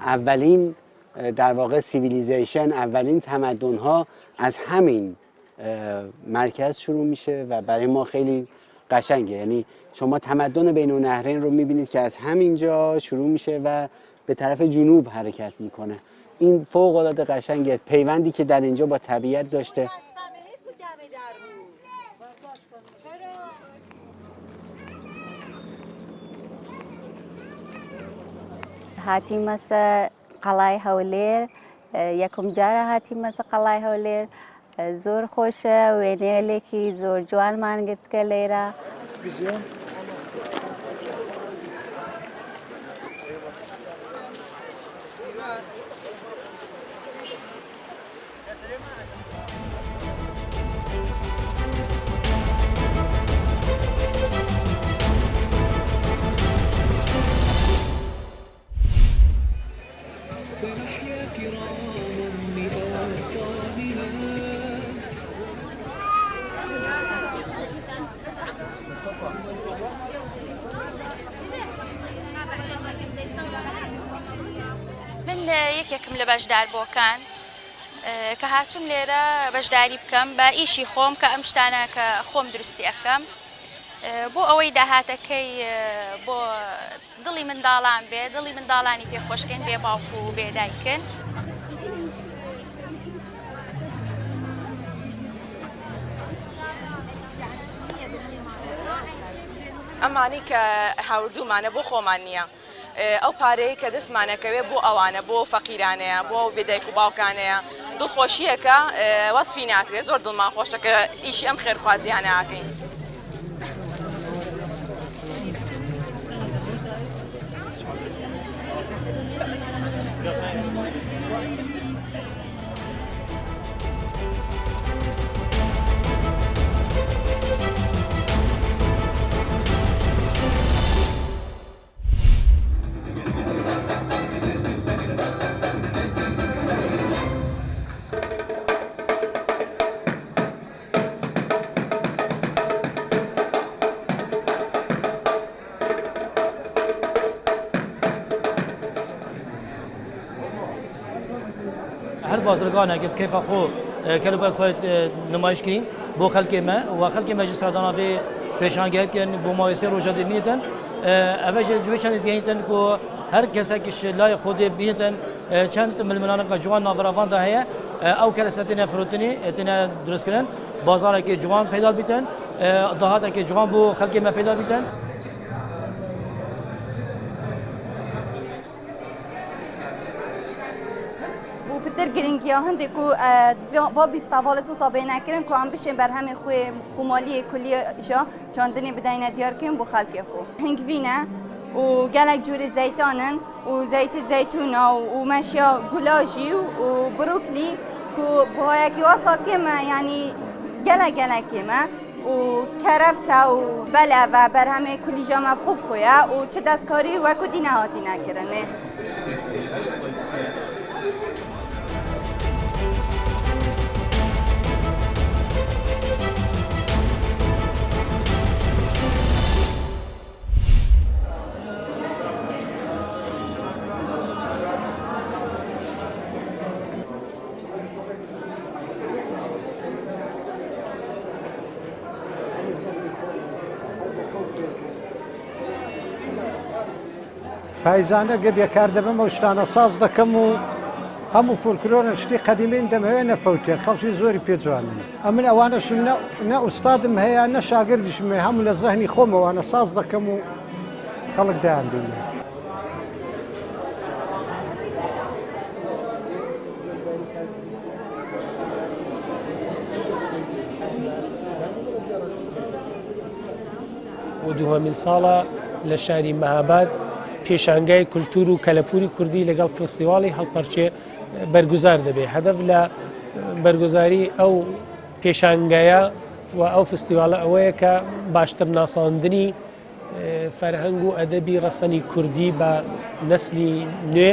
اولین در واقع سیویلیزیشن، اولین تمدن ها از همین مرکز شروع میشه و برای ما خیلی قشنگه. یعنی شما تمدن بین النهرین رو میبینید که از همینجا شروع میشه و به طرف جنوب حرکت میکنه. این فوق العاده قشنگه، پیوندی که در اینجا با طبیعت داشته. هاتیم مثل قلعه هولیر، یکم جاره هاتیم مثل قلعه هولیر، زور خوشه و اینه زور جوان من گرد که لیره. یەکێکم لە بەشدار بۆکان کە هاتووم لێرە بەشداری بکەم بە ئیشی خۆم کە ئەم شتانە کە خۆم دروستی ئەەکەم بۆ ئەوەی داهاتەکەی بۆ دڵی منداڵان بێ، دڵی منداڵانی پێخۆشکەین بێ باوکو و بێدایکن. ئەمانی کە هاوردوومانە بۆ خۆمان نییە. ئەو پارەیە کە دەستمانەکەوێت بۆ ئەوانە بۆ فەقیرانەیە، بۆ بێدایک و باوکانەیە، دڵخۆشیەکە وەسفی ناکرێت، زۆر دڵمان خۆشە کە ئیشی ئەم خێرخوازیانە ئاکەین. هر بازرگانه که کیف خو کلوب خود نمایش کنیم با خلق ما و خلق مجلس ردان به پیشانگی کن با مایسه روزا دیمیتن اوج جوی چند دیمیتن که هر کسی که شلای خود بیتن چند ملمنان که جوان ناظرافان ده هیا او کلستین فروتنی اتنا درست کردن بازار که جوان پیدا بیتن دهات که جوان با خلق ما پیدا بیتن. پتر گرینگی هندی کو و بیستاوالت و صابه نکردن که هم بشه بر همه خوی خمالی کلی ایشا چندانی بدهیم دیار کنیم با خلق خو. هنگوینه و گلک جور زیتانن و زیتون و مشیا گلاجی و بروکلی که با یکی واسه ما یعنی گلک ما و کرفس و بله و بر همه کلی جامع خوب خویا و چه دستکاری و کدی نهاتی نکردنه. پایزانه گبیا کرده به مشتانه ساز دکم و همو فولکلور شتی قدیمین دم هی نفوتی خالصی زوری پیچوانه. امن اوانش نه استادم هی نه شاگردش می همو لذهنی خوم و انا ساز دکم و خلق دام دنیا. و دوامین سالا لشاری مهاباد پیشانگای کلتور و کلپوری کردی لگل فستیوالی هەڵپەرچێ بەرگوزار دەبێ هەدەف لە بەرگوزاری ئەو پیشانگایە و ئەو فستیواڵە ئەوەیە کە باشتر ناساندنی فەرهەنگ و ئەدەبی ڕەسەنی کوردی بە نەسلی نوێ